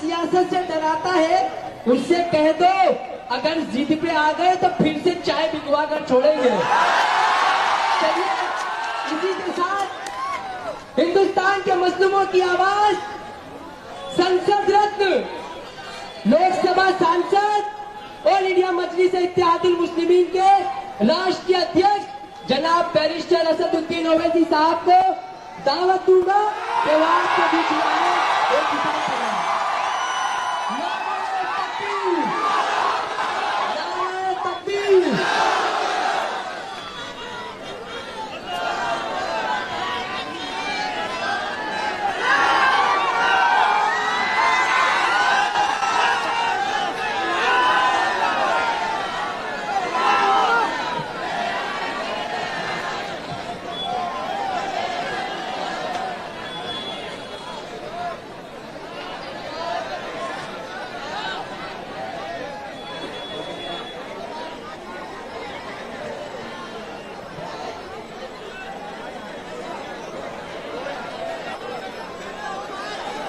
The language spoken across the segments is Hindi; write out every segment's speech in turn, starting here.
सियासत से डराता है उससे कह दो अगर जिद पे आ गए तो फिर से चाय बिकवा कर छोड़ेंगे। चलिए इसी के साथ हिंदुस्तान के मजलूमों की आवाज संसद रत्न लोकसभा सांसद ऑल इंडिया मजलिस इत्तेहादुल मुस्लिमीन के राष्ट्रीय अध्यक्ष जनाब बैरिस्टर असदुद्दीन ओवैसी साहब को दावत दूंगा त्योहार के बीच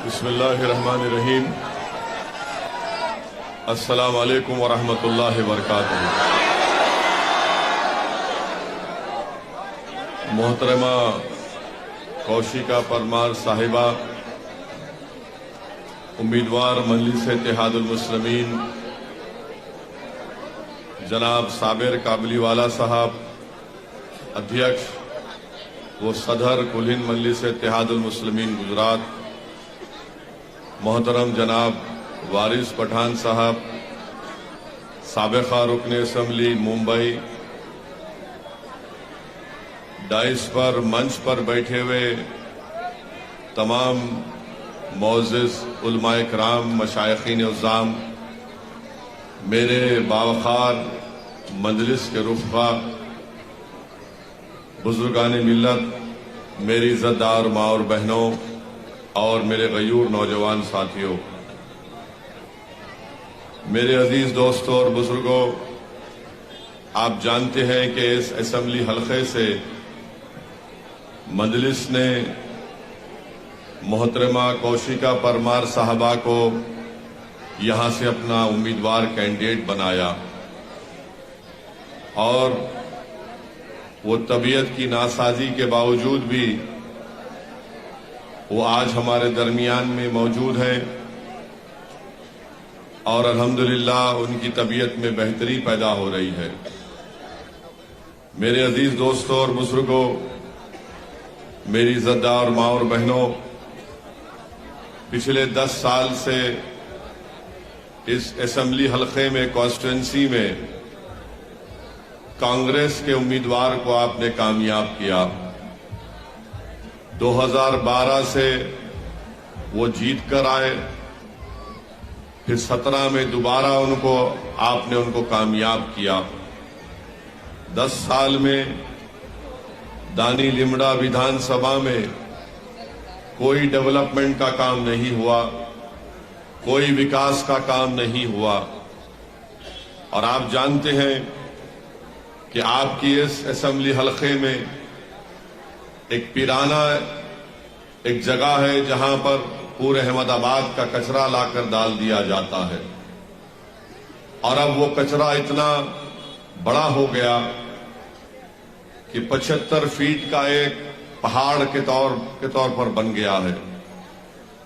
बिस्मिल्लाहिर्रहमानिर्रहीम। अस्सलामु अलैकुम वरहमतुल्लाहि वबरकातुहू। मोहतरमा कौशिका परमार साहिबा, उम्मीदवार मजलिस इत्तेहादुल मुस्लिमीन जनाब साबिर काबलीवाला साहब, अध्यक्ष व सदर कुल हिंद मजलिस इत्तेहादुल मुस्लिमीन गुजरात, मोहतरम जनाब वारिस पठान साहब, साबिक़ा रुकन असम्बली मुंबई, डाइस पर मंच पर बैठे हुए तमाम मोअज़्ज़िज़ उलमाए किराम, मशाइख़ीन उज़्ज़ाम, मेरे बावक़ार मजलिस के रुफ़क़ा, बुज़ुर्गान मिल्लत, मेरी इज़्ज़तदार माँ और बहनों और मेरे गयूर नौजवान साथियों, मेरे अजीज दोस्तों और बुजुर्गों, आप जानते हैं कि इस असेंबली हल्के से मजलिस ने मोहतरमा कौशिका परमार साहबा को यहां से अपना उम्मीदवार कैंडिडेट बनाया और वो तबीयत की नासाजी के बावजूद भी वो आज हमारे दरमियान में मौजूद है और अल्हम्दुलिल्लाह उनकी तबीयत में बेहतरी पैदा हो रही है। मेरे अजीज दोस्तों और बुजुर्गों, मेरी इज़्ज़तदार माँ और बहनों, पिछले 10 साल से इस असेंबली हल्के में, कॉन्स्टिट्यूंसी में कांग्रेस के उम्मीदवार को आपने कामयाब किया। 2012 से वो जीत कर आए, फिर 17 में दोबारा आपने उनको कामयाब किया। 10 साल में दानी लिमड़ा विधानसभा में कोई डेवलपमेंट का काम नहीं हुआ, कोई विकास का काम नहीं हुआ। और आप जानते हैं कि आपकी इस असेंबली हल्के में एक पिराना एक जगह है जहां पर पूरे अहमदाबाद का कचरा लाकर डाल दिया जाता है और अब वो कचरा इतना बड़ा हो गया कि 75 फीट का एक पहाड़ के तौर पर बन गया है।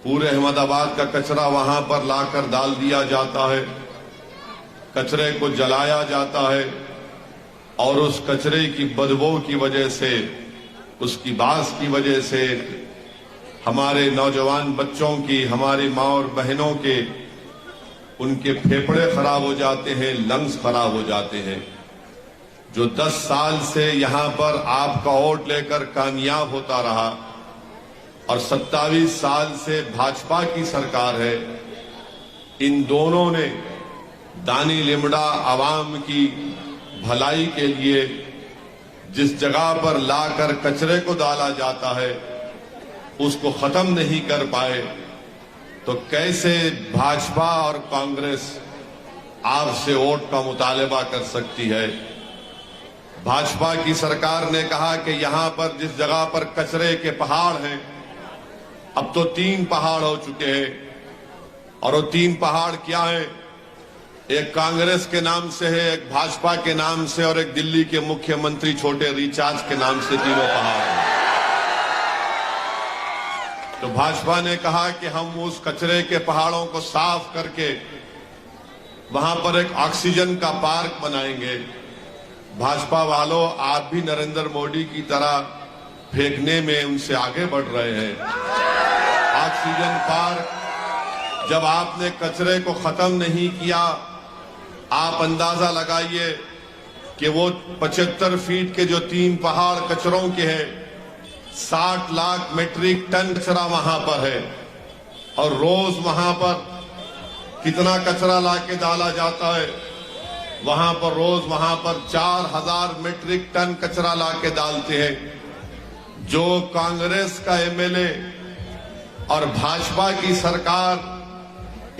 पूरे अहमदाबाद का कचरा वहां पर लाकर डाल दिया जाता है, कचरे को जलाया जाता है और उस कचरे की बदबू की वजह से, उसकी बास की वजह से हमारे नौजवान बच्चों की, हमारी माँ और बहनों के, उनके फेफड़े खराब हो जाते हैं, लंग्स खराब हो जाते हैं। जो 10 साल से यहां पर आपका वोट लेकर कामयाब होता रहा और 27 साल से भाजपा की सरकार है, इन दोनों ने दानी लिमड़ा आवाम की भलाई के लिए जिस जगह पर लाकर कचरे को डाला जाता है उसको खत्म नहीं कर पाए, तो कैसे भाजपा और कांग्रेस आपसे वोट का मुतालबा कर सकती है। भाजपा की सरकार ने कहा कि यहां पर जिस जगह पर कचरे के पहाड़ हैं, अब तो 3 पहाड़ हो चुके हैं। और वो 3 पहाड़ क्या है? एक कांग्रेस के नाम से है, एक भाजपा के नाम से और एक दिल्ली के मुख्यमंत्री छोटे रिचार्ज के नाम से तीनों पहाड़ हैं। तो भाजपा ने कहा कि हम उस कचरे के पहाड़ों को साफ करके वहां पर एक ऑक्सीजन का पार्क बनाएंगे। भाजपा वालों, आप भी नरेंद्र मोदी की तरह फेंकने में उनसे आगे बढ़ रहे हैं। ऑक्सीजन पार्क, जब आपने कचरे को खत्म नहीं किया, आप अंदाजा लगाइए कि वो 75 फीट के जो 3 पहाड़ कचरों के हैं, 60 लाख मीट्रिक टन कचरा वहां पर है और रोज वहां पर कितना कचरा लाके डाला जाता है? वहां पर रोज वहां पर 4000 मीट्रिक टन कचरा लाके डालते हैं। जो कांग्रेस का एमएलए और भाजपा की सरकार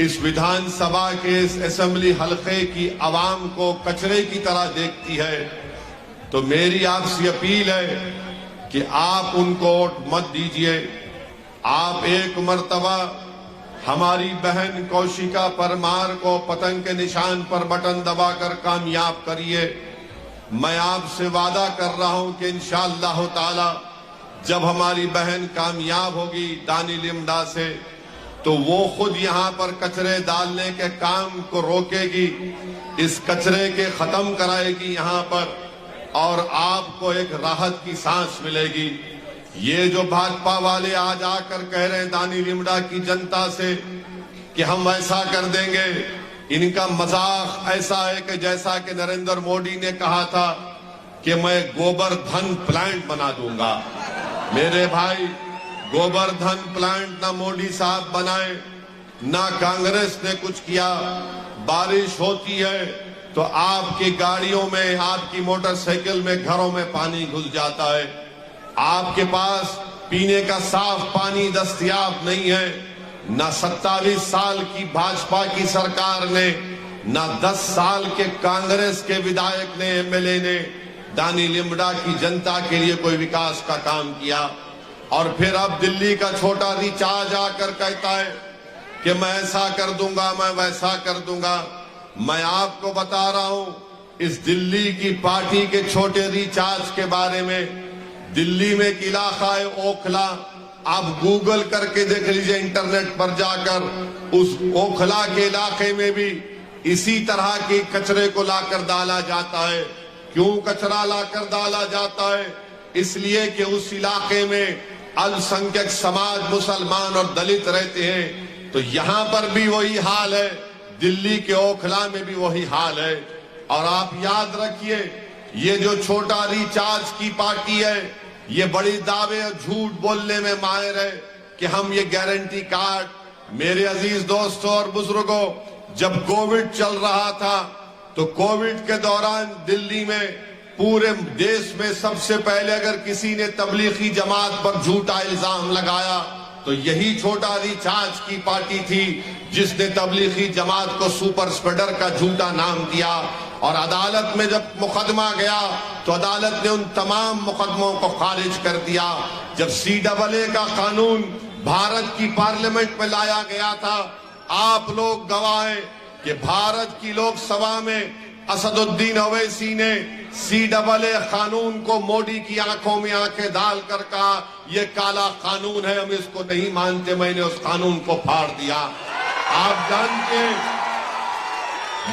इस विधानसभा के इस असेंबली हलके की आवाम को कचरे की तरह देखती है, तो मेरी आपसे अपील है कि आप उनको वोट मत दीजिए। आप एक मर्तबा हमारी बहन कौशिका परमार को पतंग के निशान पर बटन दबाकर कामयाब करिए। मैं आपसे वादा कर रहा हूं कि इंशाअल्लाह ताला जब हमारी बहन कामयाब होगी दानी लिमडा से, तो वो खुद यहां पर कचरे डालने के काम को रोकेगी, इस कचरे के खत्म कराएगी यहां पर, और आपको एक राहत की सांस मिलेगी। ये जो भाजपा वाले आज आकर कह रहे हैं दानी लिमडा की जनता से कि हम ऐसा कर देंगे, इनका मजाक ऐसा है कि जैसा कि नरेंद्र मोदी ने कहा था कि मैं गोबर्धन प्लांट बना दूंगा। मेरे भाई, गोबर्धन प्लांट ना मोदी साहब बनाए, ना कांग्रेस ने कुछ किया। बारिश होती है तो आपकी गाड़ियों में, आपकी मोटरसाइकिल में, घरों में पानी घुस जाता है। आपके पास पीने का साफ पानी दस्तयाब नहीं है। ना 27 साल की भाजपा की सरकार ने, ना 10 साल के कांग्रेस के विधायक ने, एमएलए ने दानी लिमडा की जनता के लिए कोई विकास का काम किया। और फिर अब दिल्ली का छोटा रिचार्ज आकर कहता है कि मैं ऐसा कर दूंगा, मैं वैसा कर दूंगा। मैं आपको बता रहा हूं, इस दिल्ली की पार्टी के छोटे रिचार्ज के बारे में, दिल्ली में एक इलाका है ओखला, आप गूगल करके देख लीजिए इंटरनेट पर जाकर, उस ओखला के इलाके में भी इसी तरह के कचरे को लाकर डाला जाता है। क्यों कचरा लाकर डाला जाता है? इसलिए कि उस इलाके में अल्पसंख्यक समाज, मुसलमान और दलित रहते हैं। तो यहां पर भी वही हाल है, दिल्ली के ओखला में भी वही हाल है। और आप याद रखिए, ये जो छोटा रिचार्ज की पार्टी है, ये बड़ी दावे और झूठ बोलने में माहिर है कि हम ये गारंटी कार्ड। मेरे अजीज दोस्तों और बुजुर्गों, जब कोविड चल रहा था तो कोविड के दौरान दिल्ली में, पूरे देश में सबसे पहले अगर किसी ने तबलीगी जमात पर झूठा इल्जाम लगाया तो यही छोटा रिचार्ज की पार्टी थी जिसने तबलीगी जमात को सुपर स्प्रेडर का झूठा नाम दिया। और अदालत में जब मुकदमा गया तो अदालत ने उन तमाम मुकदमों को खारिज कर दिया। जब CAA का कानून भारत की पार्लियामेंट में लाया गया था, आप लोग गवाह हैं कि भारत की लोकसभा में असदुद्दीन ओवैसी ने CAA कानून को मोदी की आंखों में आंखें डालकर कहा यह काला कानून है, हम इसको नहीं मानते। मैंने उस कानून को फाड़ दिया। आप जानते हैं,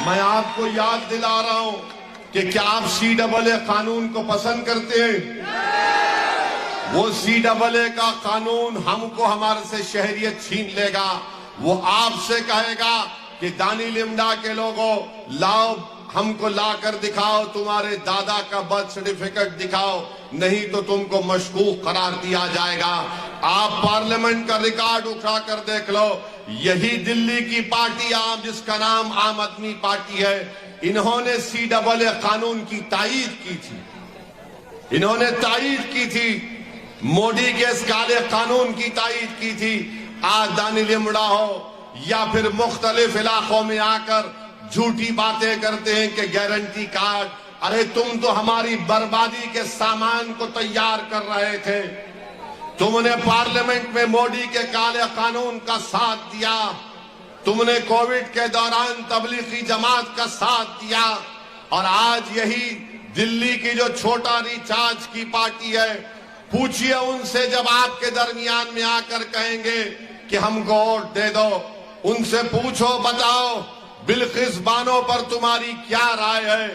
मैं आपको याद दिला रहा हूं कि क्या आप CAA कानून को पसंद करते हैं? वो CAA का कानून हमको हमारे से शहरियत छीन लेगा। वो आपसे कहेगा कि दानी लिमडा के लोगों, लाओ, हमको लाकर दिखाओ, तुम्हारे दादा का बर्थ सर्टिफिकेट दिखाओ, नहीं तो तुमको मशकूक करार दिया जाएगा। आप पार्लियामेंट का रिकॉर्ड उठा कर देख लो, यही दिल्ली की पार्टी आप जिसका नाम आम आदमी पार्टी है, इन्होंने CAA कानून की तायीद की थी। इन्होंने तायीद की थी, मोदी के इस काले कानून की तायीद की थी। आज दानी लिमडा हो या फिर मुख्तलिफ इलाकों में आकर झूठी बातें करते हैं कि गारंटी कार्ड। अरे तुम तो हमारी बर्बादी के सामान को तैयार कर रहे थे। तुमने पार्लियामेंट में मोदी के काले कानून का साथ दिया। तुमने कोविड के दौरान तबलीगी जमात का साथ दिया और आज यही दिल्ली की जो छोटा रिचार्ज की पार्टी है, पूछिए उनसे जब आपके दरमियान में आकर कहेंगे कि हमको वोट दे दो, उनसे पूछो, बताओ बिल्किस बानो पर तुम्हारी क्या राय है,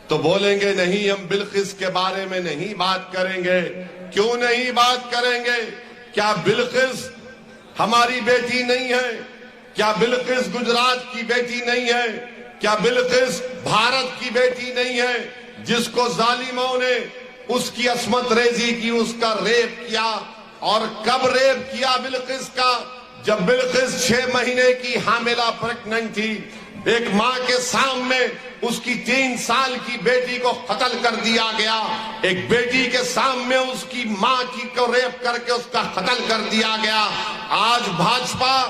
तो बोलेंगे नहीं, हम बिल्किस के बारे में नहीं बात करेंगे। क्यों नहीं बात करेंगे? क्या बिल्किस हमारी बेटी नहीं है? क्या बिल्किस गुजरात की बेटी नहीं है? क्या बिल्किस भारत की बेटी नहीं है जिसको जालिमों ने उसकी असमत रेजी की, उसका रेप किया? और कब रेप किया बिल्किस का? जब बिल्किस 6 महीने की हामिला प्रेग्नेंट थी, एक मां के सामने उसकी 3 साल की बेटी को कत्ल कर दिया गया। एक बेटी के सामने उसकी मां की को रेप करके उसका कत्ल कर दिया गया। आज भाजपा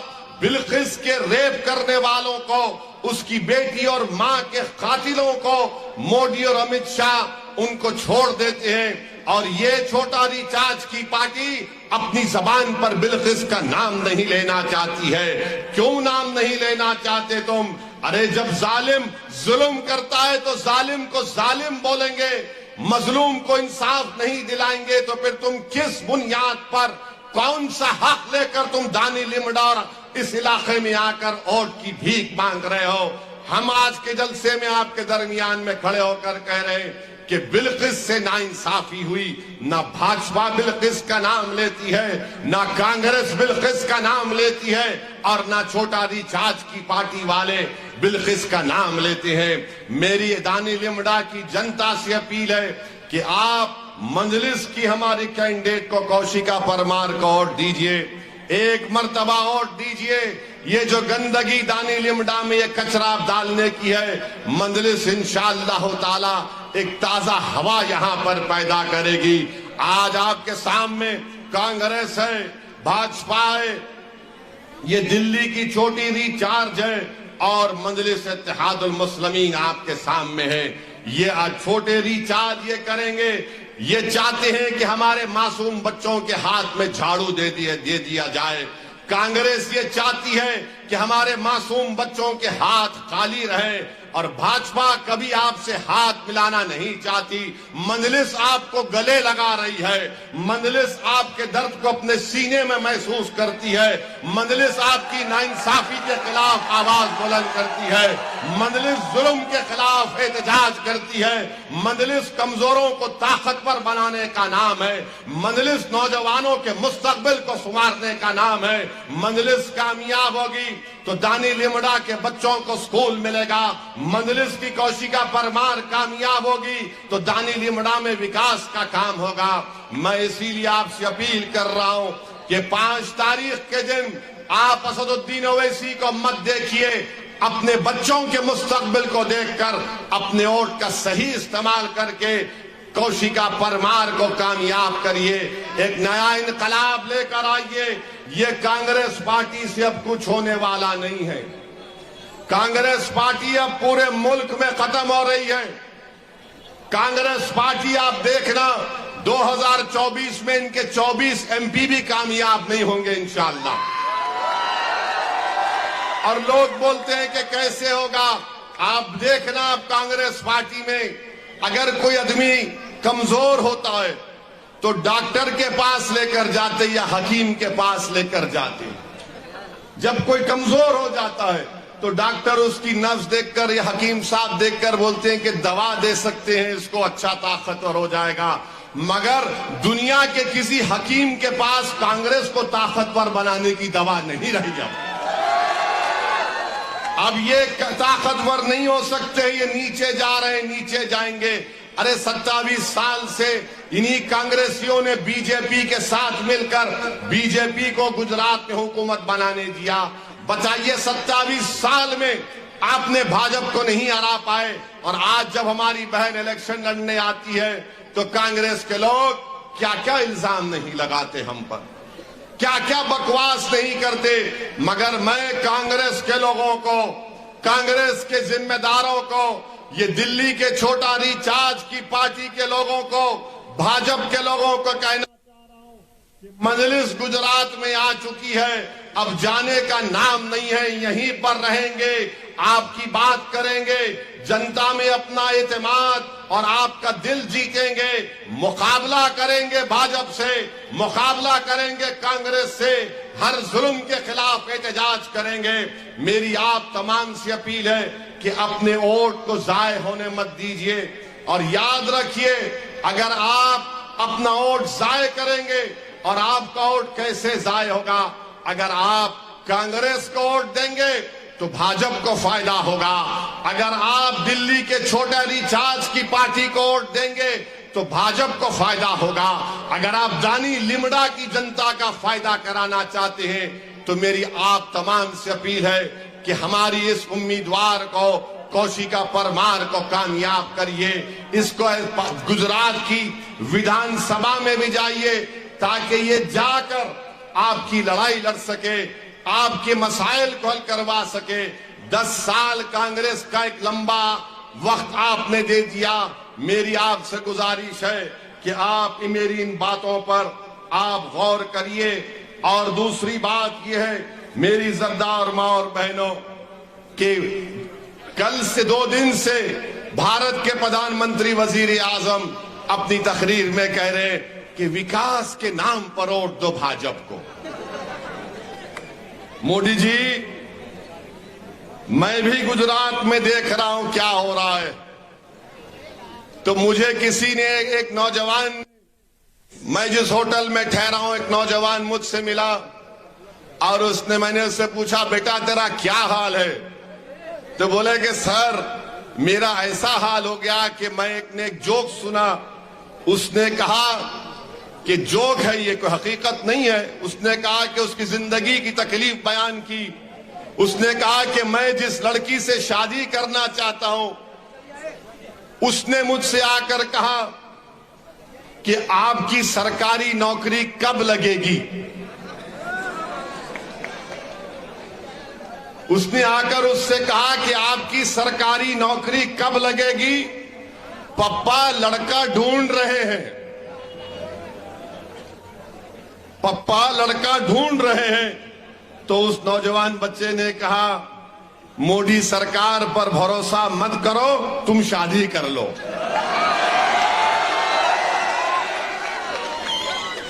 बिल्किस के रेप करने वालों को, उसकी बेटी और मां के कातिलों को मोदी और अमित शाह उनको छोड़ देते हैं। और ये छोटा रिचार्ज की पार्टी अपनी जबान पर बिल्किस का नाम नहीं लेना चाहती है। क्यों नाम नहीं लेना चाहते तुम? अरे जब जालिम जुल्म करता है तो जालिम को जालिम बोलेंगे, मजलूम को इंसाफ नहीं दिलाएंगे, तो फिर तुम किस बुनियाद पर, कौन सा हक लेकर तुम दानी लिमड़ा और इस इलाके में आकर वोट की भीख मांग रहे हो? हम आज के जलसे में आपके दरमियान में खड़े होकर कह रहे हैं कि बिल्किस से नाइंसाफी हुई। ना भाजपा बिल्किस का नाम लेती है, ना कांग्रेस बिल्किस का नाम लेती है, और ना छोटा रिचार्ज की पार्टी वाले बिल्किस का नाम लेते हैं। मेरी दानी लिमड़ा की जनता से अपील है कि आप मजलिस की हमारे कैंडिडेट को कौशिका परमार को वोट दीजिए, एक मर्तबा वोट दीजिए। ये जो गंदगी दानी लिमड़ा में ये कचरा डालने की है, मजलिस इंशाअल्लाह ताला एक ताजा हवा यहां पर पैदा करेगी। आज आपके सामने कांग्रेस है, भाजपा है, ये दिल्ली की छोटी रिचार्ज है, और मजलिस इत्तेहादुल मुस्लिमीन आपके सामने है। ये आज छोटे रिचार्ज ये करेंगे, ये चाहते हैं कि हमारे मासूम बच्चों के हाथ में झाड़ू दे दिया जाए। कांग्रेस ये चाहती है कि हमारे मासूम बच्चों के हाथ खाली रहे, और भाजपा कभी आपसे हाथ मिलाना नहीं चाहती। मजलिस आपको गले लगा रही है, मजलिस आपके दर्द को अपने सीने में महसूस करती है, मजलिस आपकी नाइंसाफी के खिलाफ आवाज बुलंद करती है, मजलिस जुल्म के खिलाफ एहतजाज करती है, मजलिस कमजोरों को ताकतवर बनाने का नाम है, मजलिस नौजवानों के मुस्तकबिल को संवारने का नाम है। मजलिस कामयाब होगी तो दानी लिमड़ा के बच्चों को स्कूल मिलेगा, मजलिस की कौशिका परमार कामयाब होगी तो दानी लिमड़ा में विकास का काम होगा। मैं इसीलिए आपसे अपील कर रहा हूं कि 5 तारीख के दिन आप असदुद्दीन ओवैसी को मत देखिए, अपने बच्चों के मुस्तकबिल को देखकर अपने वोट का सही इस्तेमाल करके कौशिका परमार को कामयाब करिए, एक नया इनकलाब लेकर आइए। ये कांग्रेस पार्टी से अब कुछ होने वाला नहीं है। कांग्रेस पार्टी अब पूरे मुल्क में खत्म हो रही है। कांग्रेस पार्टी आप देखना 2024 में इनके 24 MP भी कामयाब नहीं होंगे इंशाअल्लाह। और लोग बोलते हैं कि कैसे होगा, आप देखना आप कांग्रेस पार्टी में अगर कोई आदमी कमजोर होता है तो डॉक्टर के पास लेकर जाते या हकीम के पास लेकर जाते। जब कोई कमजोर हो जाता है तो डॉक्टर उसकी नब्ज देखकर या हकीम साहब देखकर बोलते हैं कि दवा दे सकते हैं, इसको अच्छा ताकतवर हो जाएगा। मगर दुनिया के किसी हकीम के पास कांग्रेस को ताकतवर बनाने की दवा नहीं रही। अब ये ताकतवर नहीं हो सकते, ये नीचे जा रहे हैं, नीचे जाएंगे। अरे 27 साल से इन्हीं कांग्रेसियों ने बीजेपी के साथ मिलकर बीजेपी को गुजरात में हुकूमत बनाने दिया। बताइए 27 साल में आपने भाजपा को नहीं हरा पाए, और आज जब हमारी बहन इलेक्शन लड़ने आती है तो कांग्रेस के लोग क्या क्या इल्जाम नहीं लगाते हम पर, क्या क्या बकवास नहीं करते। मगर मैं कांग्रेस के लोगों को, कांग्रेस के जिम्मेदारों को, ये दिल्ली के छोटा रिचार्ज की पार्टी के लोगों को, भाजपा के लोगों को कहना चाह रहा हूं कि मजलिस गुजरात में आ चुकी है, अब जाने का नाम नहीं है, यहीं पर रहेंगे, आपकी बात करेंगे, जनता में अपना एतमाद और आपका दिल जीतेंगे, मुकाबला करेंगे भाजपा से, मुकाबला करेंगे कांग्रेस से, हर जुल्म के खिलाफ एहतजाज करेंगे। मेरी आप तमाम से अपील है कि अपने वोट को जाय होने मत दीजिए और याद रखिए, अगर आप अपना वोट जाय करेंगे, और आपका वोट कैसे जाय होगा, अगर आप कांग्रेस को वोट देंगे तो भाजपा को फायदा होगा, अगर आप दिल्ली के छोटे रिचार्ज की पार्टी को वोट देंगे तो भाजपा को फायदा होगा, अगर आप दानी लिमड़ा की जनता का फायदा कराना चाहते हैं तो मेरी आप तमाम से अपील है कि हमारी इस उम्मीदवार को, कौशिका परमार को कामयाब करिए। इसको गुजरात की विधानसभा में भी जाइए ताकि ये जाकर आपकी लड़ाई लड़ सके, आपके मसाइल को हल करवा सके। 10 साल कांग्रेस का एक लंबा वक्त आपने दे दिया। मेरी आपसे गुजारिश है कि आप मेरी इन बातों पर आप गौर करिए। और दूसरी बात यह है मेरी जरदार मां और बहनों कि कल से 2 दिन से भारत के प्रधानमंत्री वजीर आजम अपनी तकरीर में कह रहे हैं कि विकास के नाम पर वोट दो भाजपा को। मोदी जी, मैं भी गुजरात में देख रहा हूं क्या हो रहा है। तो मुझे किसी ने, एक नौजवान, मैं जिस होटल में ठहरा हूं, एक नौजवान मुझसे मिला और मैंने उससे पूछा, बेटा तेरा क्या हाल है? तो बोले कि सर मेरा ऐसा हाल हो गया कि मैं एक जोक सुना। उसने कहा कि जोक है, ये कोई हकीकत नहीं है। उसने कहा कि उसकी जिंदगी की तकलीफ बयान की। उसने कहा कि मैं जिस लड़की से शादी करना चाहता हूं, उसने मुझसे आकर कहा कि आपकी सरकारी नौकरी कब लगेगी। उसने आकर उससे कहा कि आपकी सरकारी नौकरी कब लगेगी, पप्पा लड़का ढूंढ रहे हैं, पप्पा लड़का ढूंढ रहे हैं। तो उस नौजवान बच्चे ने कहा, मोदी सरकार पर भरोसा मत करो, तुम शादी कर लो।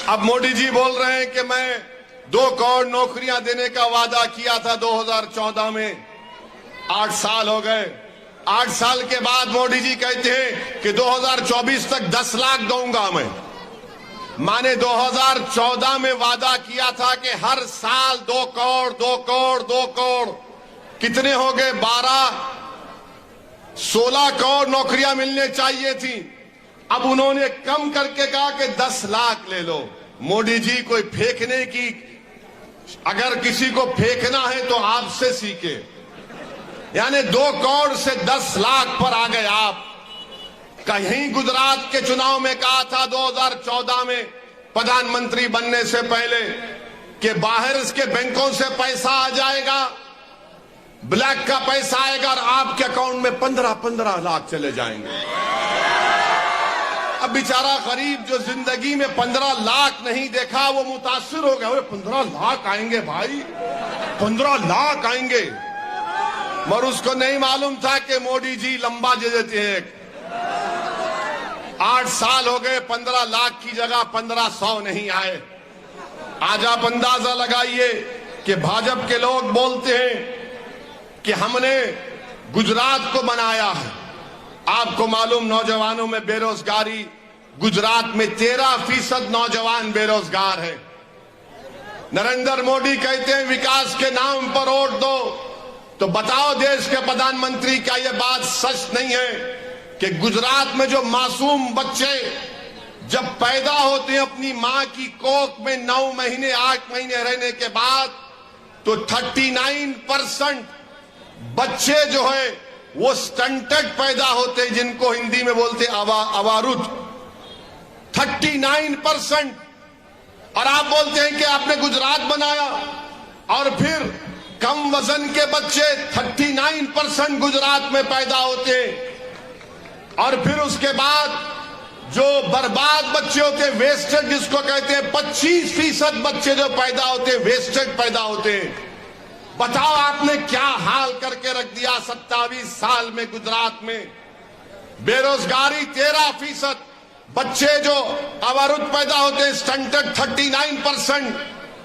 अब मोदी जी बोल रहे हैं कि मैं 2 करोड़ नौकरियां देने का वादा किया था 2014 में। 8 साल हो गए। 8 साल के बाद मोदी जी कहते हैं कि 2024 तक 10 लाख दूंगा मैं। माने 2014 में वादा किया था कि हर साल 2 करोड़ 2 करोड़ 2 करोड़, कितने हो गए? 16 करोड़ नौकरियां मिलने चाहिए थी। अब उन्होंने कम करके कहा कि 10 लाख ले लो। मोदी जी कोई फेंकने की, अगर किसी को फेंकना है तो आपसे सीखे। यानी 2 करोड़ से 10 लाख पर आ गए आप। कहीं गुजरात के चुनाव में कहा था 2014 में प्रधानमंत्री बनने से पहले कि बाहर इसके बैंकों से पैसा आ जाएगा, ब्लैक का पैसा आएगा और आपके अकाउंट में 15-15 लाख चले जाएंगे। अब बेचारा गरीब जो जिंदगी में 15 लाख नहीं देखा, वो मुतासिर हो गया। 15 लाख आएंगे भाई, 15 लाख आएंगे। मगर उसको नहीं मालूम था कि मोदी जी लंबा दे देते हैं। 8 साल हो गए, 15 लाख की जगह 1500 नहीं आए। आज आप अंदाजा लगाइए कि भाजपा के लोग बोलते हैं कि हमने गुजरात को बनाया है। आपको मालूम नौजवानों में बेरोजगारी, गुजरात में 13% नौजवान बेरोजगार है। नरेंद्र मोदी कहते हैं विकास के नाम पर वोट दो, तो बताओ देश के प्रधानमंत्री, क्या यह बात सच नहीं है कि गुजरात में जो मासूम बच्चे जब पैदा होते हैं अपनी मां की कोख में 9 महीने 8 महीने रहने के बाद, तो 39% बच्चे जो है वो स्टंटेड पैदा होते हैं, जिनको हिंदी में बोलते अवारुद। 39%। और आप बोलते हैं कि आपने गुजरात बनाया, और फिर कम वजन के बच्चे 39% गुजरात में पैदा होते हैं। और फिर उसके बाद जो बर्बाद बच्चे होते, वेस्टेड जिसको कहते हैं, 25% बच्चे जो पैदा होते, वेस्टेड पैदा होते हैं। बताओ आपने क्या हाल करके रख दिया 27 साल में गुजरात में। बेरोजगारी 13%, बच्चे जो अवरुद्ध पैदा होते हैं स्टंटेड 39%,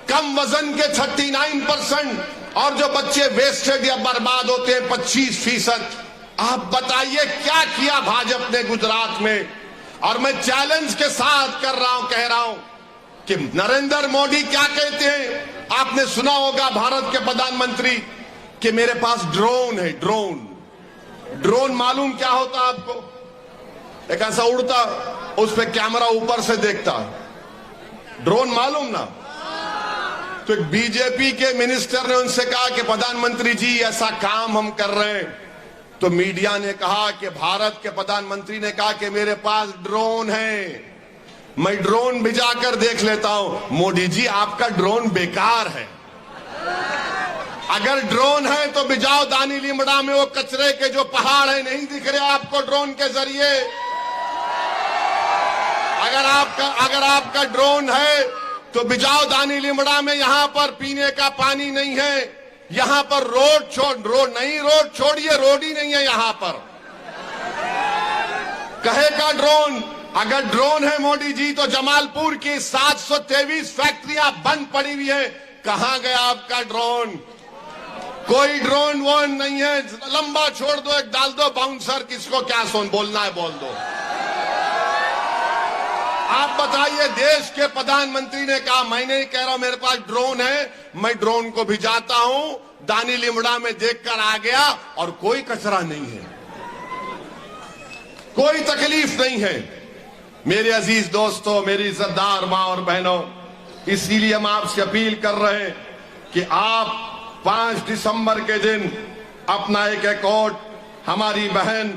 कम वजन के 39%, और जो बच्चे वेस्टेड या बर्बाद होते हैं 25%। आप बताइए क्या किया भाजपा ने गुजरात में। और मैं चैलेंज के साथ कह रहा हूं कि नरेंद्र मोदी क्या कहते हैं। आपने सुना होगा भारत के प्रधानमंत्री कि मेरे पास ड्रोन है। ड्रोन मालूम क्या होता आपको? एक ऐसा उड़ता, उस पर कैमरा ऊपर से देखता है। ड्रोन मालूम ना? तो एक बीजेपी के मिनिस्टर ने उनसे कहा कि प्रधानमंत्री जी ऐसा काम हम कर रहे हैं। तो मीडिया ने कहा कि भारत के प्रधानमंत्री ने कहा कि मेरे पास ड्रोन है, मैं ड्रोन भिजाकर देख लेता हूं। मोदी जी आपका ड्रोन बेकार है। अगर ड्रोन है तो भिजाओ दानी लीमड़ा में वो कचरे के जो पहाड़ है, नहीं दिख रहे आपको ड्रोन के जरिए? अगर आपका ड्रोन है तो भिजाओ दानी लीमड़ा में, यहां पर पीने का पानी नहीं है, यहां पर रोड छोड़िए, रोड ही नहीं है यहां पर। कहेगा ड्रोन। अगर ड्रोन है मोदी जी तो जमालपुर की 723 फैक्ट्रियां बंद पड़ी हुई है, कहां गया आपका ड्रोन? कोई ड्रोन वोन नहीं है। लंबा छोड़ दो, एक डाल दो बाउंसर, किसको क्या बोलना है बोल दो। आप बताइए, देश के प्रधानमंत्री ने कहा मैं नहीं कह रहा हूं मेरे पास ड्रोन है, मैं ड्रोन को भिजाता हूं, दानी लिमड़ा में देखकर आ गया और कोई कचरा नहीं है, कोई तकलीफ नहीं है। मेरे अजीज दोस्तों, मेरी इज्जतदार मां और बहनों, इसीलिए हम आपसे अपील कर रहे हैं कि आप 5 दिसंबर के दिन अपना एक वोट हमारी बहन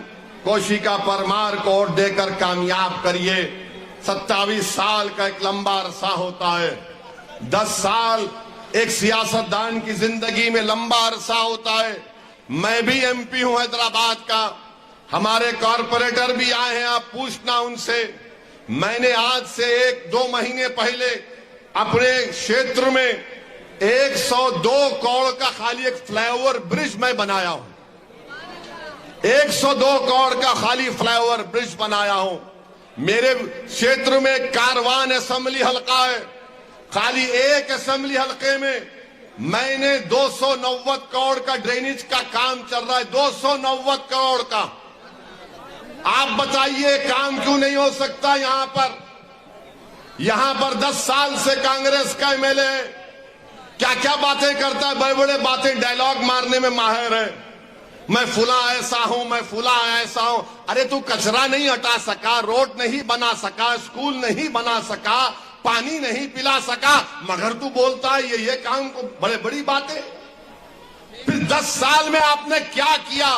कौशिका परमार को वोट देकर कामयाब करिए। 27 साल का एक लंबा अरसा होता है। 10 साल एक सियासतदान की जिंदगी में लंबा अरसा होता है। मैं भी एमपी हूं हैदराबाद का, हमारे कॉरपोरेटर भी आए हैं, आप पूछना उनसे। मैंने आज से 1-2 महीने पहले अपने क्षेत्र में 102 करोड़ का खाली एक फ्लाईओवर ब्रिज मैं बनाया हूं। 102 करोड़ का खाली फ्लाईओवर ब्रिज बनाया हूं। मेरे क्षेत्र में कारवान असेंबली हलका है, खाली एक असेंबली हलके में मैंने 290 करोड़ का ड्रेनेज का काम चल रहा है। 290 करोड़ का। आप बताइए काम क्यों नहीं हो सकता यहां पर? यहां पर 10 साल से कांग्रेस का एमएलए है, क्या क्या बातें करता है, बड़े बड़े बातें डायलॉग मारने में माहिर है। मैं फुला ऐसा हूं, मैं फुला ऐसा हूं। अरे तू कचरा नहीं हटा सका, रोड नहीं बना सका, स्कूल नहीं बना सका, पानी नहीं पिला सका, मगर तू बोलता है ये काम को बड़े बड़ी बातें। फिर 10 साल में आपने क्या किया?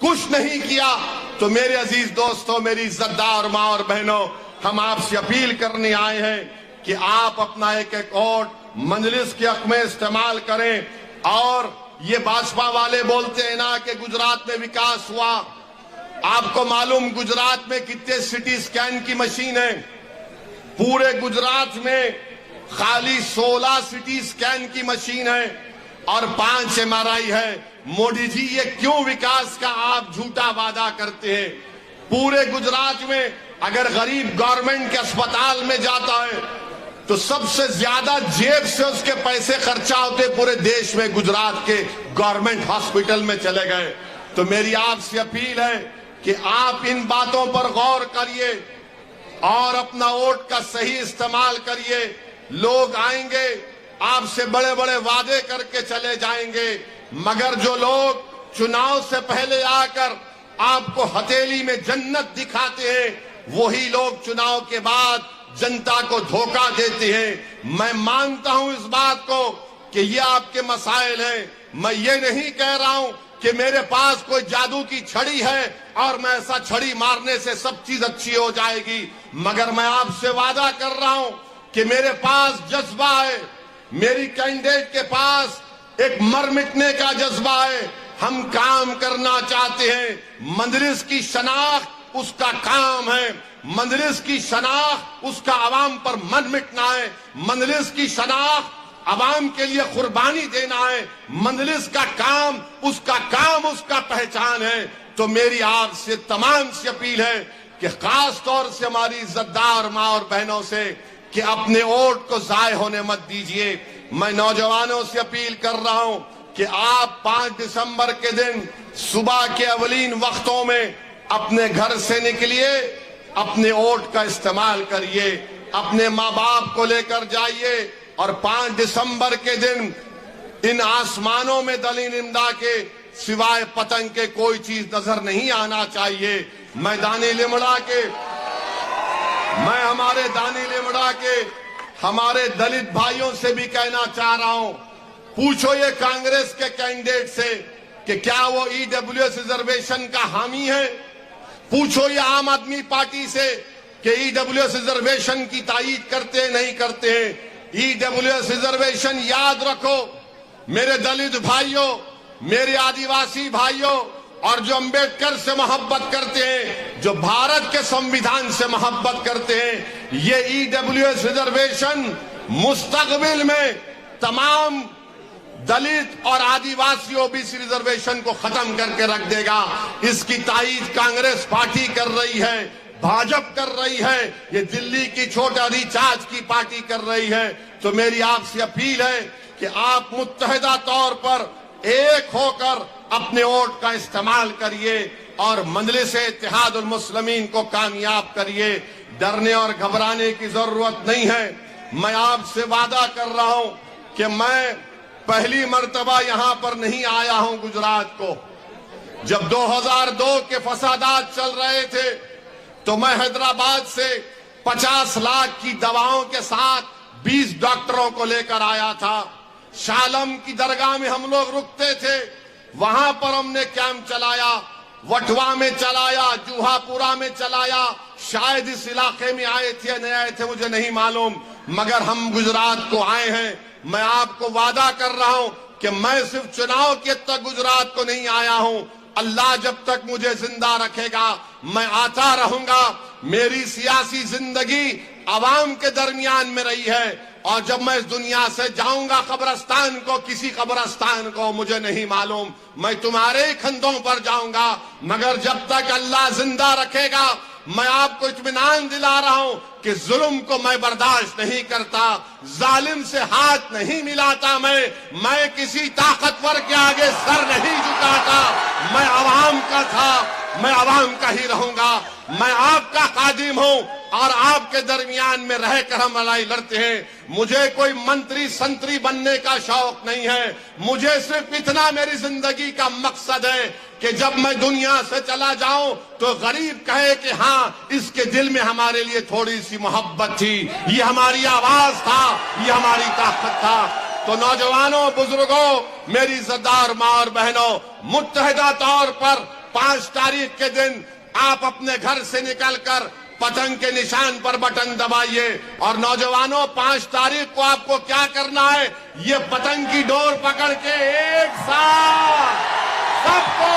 कुछ नहीं किया। तो मेरे अजीज दोस्तों, मेरी इज्जतदार मां और बहनों, हम आपसे अपील करने आए हैं कि आप अपना एक वोट मजलिस के हक में इस्तेमाल करें। और ये भाजपा वाले बोलते हैं ना कि गुजरात में विकास हुआ। आपको मालूम गुजरात में कितने सिटी स्कैन की मशीन है? पूरे गुजरात में खाली 16 सिटी स्कैन की मशीन है और 5 MRI है। मोदी जी, ये क्यों विकास का आप झूठा वादा करते हैं? पूरे गुजरात में अगर गरीब गवर्नमेंट के अस्पताल में जाता है तो सबसे ज्यादा जेब से उसके पैसे खर्चा होते पूरे देश में गुजरात के गवर्नमेंट हॉस्पिटल में चले गए। तो मेरी आपसे अपील है कि आप इन बातों पर गौर करिए और अपना वोट का सही इस्तेमाल करिए। लोग आएंगे, आपसे बड़े बड़े वादे करके चले जाएंगे, मगर जो लोग चुनाव से पहले आकर आपको हथेली में जन्नत दिखाते हैं, वही लोग चुनाव के बाद जनता को धोखा देते हैं। मैं मानता हूं इस बात को कि ये आपके मसाइल हैं। मैं ये नहीं कह रहा हूं कि मेरे पास कोई जादू की छड़ी है और मैं ऐसा छड़ी मारने से सब चीज अच्छी हो जाएगी, मगर मैं आपसे वादा कर रहा हूं कि मेरे पास जज्बा है, मेरी कैंडिडेट के पास एक मर मिटने का जज्बा है। हम काम करना चाहते हैं। मजलिस की शनाख्त उसका काम है। मजलिस की शनाख्त उसका अवाम पर मन मिटना है। मजलिस की शनाख्त अवाम के लिए कुर्बानी देना है। मजलिस का काम उसका पहचान है। तो मेरी आपसे तमाम से अपील है कि खास तौर से हमारी इज्जतदार माँ और बहनों से कि अपने वोट को जाय होने मत दीजिए। मैं नौजवानों से अपील कर रहा हूं कि आप 5 दिसंबर के दिन सुबह के अवलीन वक्तों में अपने घर से निकलिए, अपने वोट का इस्तेमाल करिए, अपने माँ बाप को लेकर जाइए और 5 दिसंबर के दिन इन आसमानों में दलील इम्दा के सिवाय पतंग के कोई चीज नजर नहीं आना चाहिए। मैं हमारे दानी लिमड़ा के हमारे दलित भाइयों से भी कहना चाह रहा हूं, पूछो ये कांग्रेस के कैंडिडेट से कि क्या वो ईडब्ल्यूएस रिजर्वेशन का हामी है। पूछो ये आम आदमी पार्टी से कि ईडब्ल्यूएस रिजर्वेशन की तायीद करते हैं नहीं करते हैं। ईडब्ल्यूएस रिजर्वेशन याद रखो मेरे दलित भाइयों, मेरे आदिवासी भाइयों, और जो अंबेडकर से मोहब्बत करते हैं, जो भारत के संविधान से मोहब्बत करते हैं, ये ईडब्ल्यूएस रिजर्वेशन मुस्तकबिल में तमाम दलित और आदिवासी ओबीसी रिजर्वेशन को खत्म करके रख देगा। इसकी तायीद कांग्रेस पार्टी कर रही है, भाजपा कर रही है, ये दिल्ली की छोटा रिचार्ज की पार्टी कर रही है। तो मेरी आपसे अपील है कि आप मुत्तहिदा तौर पर एक होकर अपने वोट का इस्तेमाल करिए और मजलिस इत्तेहादुल मुस्लिमीन को कामयाब करिए। डरने और घबराने की जरूरत नहीं है। मैं आपसे वादा कर रहा हूं कि मैं पहली मर्तबा यहां पर नहीं आया हूं गुजरात को। जब 2002 के फसादात चल रहे थे तो मैं हैदराबाद से 50 लाख की दवाओं के साथ 20 डॉक्टरों को लेकर आया था। शालम की दरगाह में हम लोग रुकते थे, वहां पर हमने कैंप चलाया, वटवा में चलाया, जूहापुरा में चलाया। शायद इस इलाके में आए थे या नहीं आए थे मुझे नहीं मालूम, मगर हम गुजरात को आए हैं। मैं आपको वादा कर रहा हूं कि मैं सिर्फ चुनाव के तक गुजरात को नहीं आया हूं। अल्लाह जब तक मुझे जिंदा रखेगा मैं आता रहूंगा। मेरी सियासी जिंदगी आवाम के दरमियान में रही है और जब मैं इस दुनिया से जाऊंगा कब्रिस्तान को, किसी कब्रिस्तान को मुझे नहीं मालूम, मैं तुम्हारे ही खंधों पर जाऊंगा। मगर जब तक अल्लाह जिंदा रखेगा मैं आपको इत्मीनान दिला रहा हूं कि जुल्म को मैं बर्दाश्त नहीं करता, जालिम से हाथ नहीं मिलाता। मैं किसी ताकतवर के आगे सर नहीं झुकाता। मैं आवाम का था, मैं आवाम का ही रहूंगा। मैं आपका खादिम हूं और आपके दरमियान में रहकर हम लड़ाई लड़ते हैं। मुझे कोई मंत्री संतरी बनने का शौक नहीं है। मुझे सिर्फ इतना मेरी जिंदगी का मकसद है कि जब मैं दुनिया से चला जाऊं तो गरीब कहे कि हाँ, इसके दिल में हमारे लिए थोड़ी सी मोहब्बत थी, ये हमारी आवाज था, ये हमारी ताकत था। तो नौजवानों, बुजुर्गों, मेरी इज्जतदार माँ और बहनों, मुत्तहिदा तौर पर 5 तारीख के दिन आप अपने घर से निकलकर पतंग के निशान पर बटन दबाइए। और नौजवानों, 5 तारीख को आपको क्या करना है, ये पतंग की डोर पकड़ के एक साथ सबको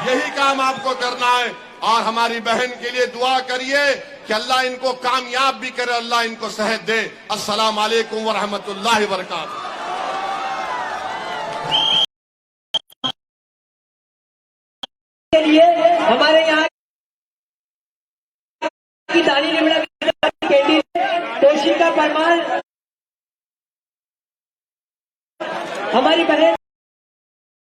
यही काम आपको करना है। और हमारी बहन के लिए दुआ करिए कि अल्लाह इनको कामयाब भी करे, अल्लाह इनको सेहत दे। अस्सलाम वालेकुम व रहमतुल्लाहि व बरकातहू।